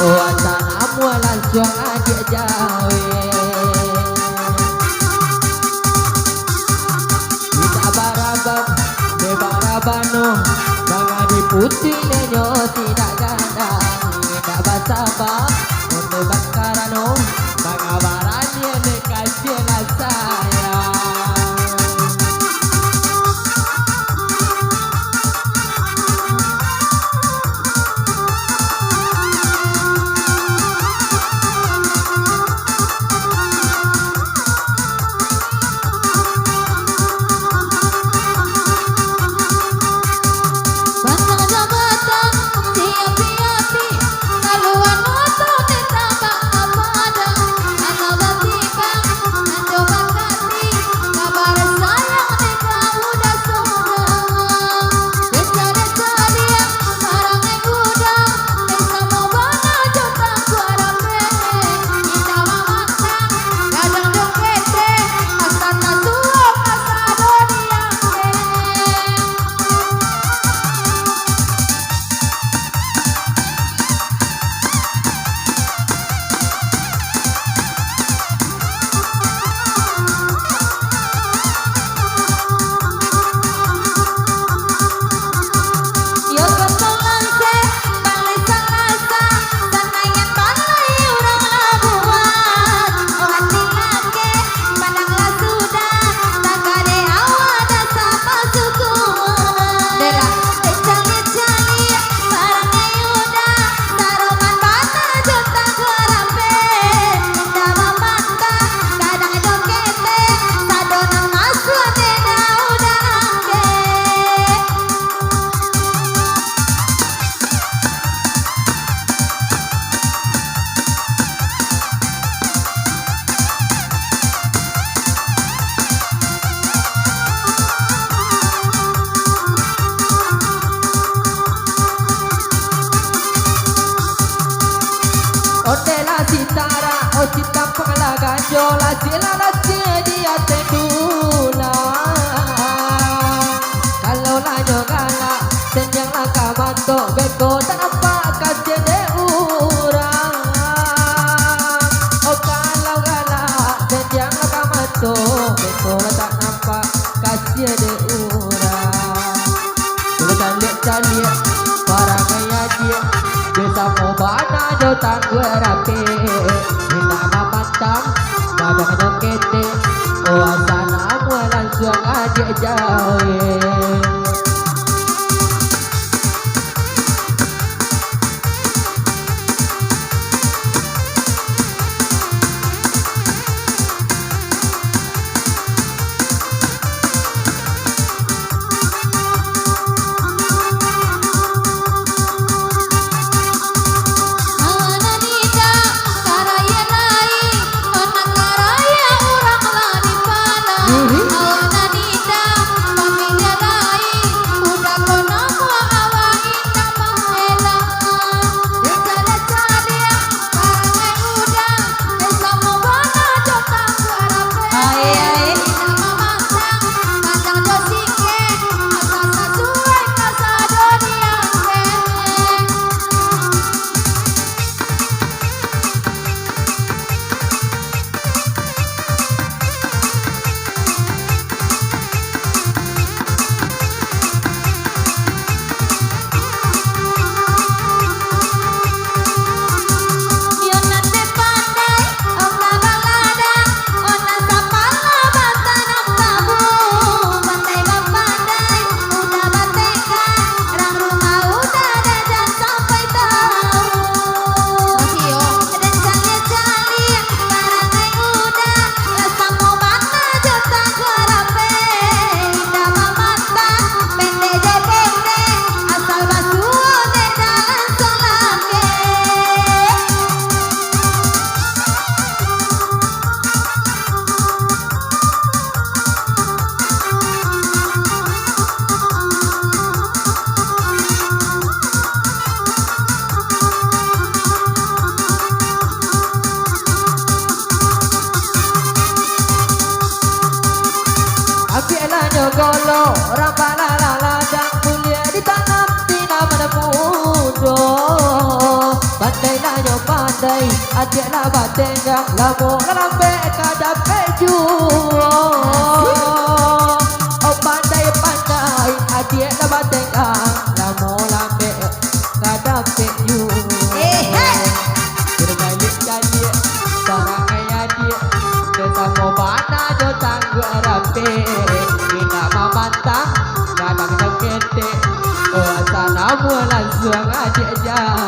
oh asanamu langsung adik jawe kita barabam de barabano banga di putih nenyo tidak gandang tidak basaba untuk bakarano banga baranya nekasih saya. Sitara, oh cita pengala ganjola, sila la dia tendula. Kalau lanyo gala, senjang la kamato, beko tak nampak kasih de urang. Oh kalau gala, senjang la kamato, beko tak nampak kasih de urang. Sudah lihat barang kaya dia. Desa Mobana jotan gue rapi Minta mamantang Dagang nyokete oh asanamu langsung adik jawe. Golo rapala ladang mulia ditanam di nama mudo bandai lanyo pandai adik lah batenggang lamu lambe kadape juo oh pandai adik lah batenggang lamu lambe kadape juo berbalik jadi sarang adik sesama bana do tangguh rapi ingat mamantang kadang kete sana mu langsung adik jah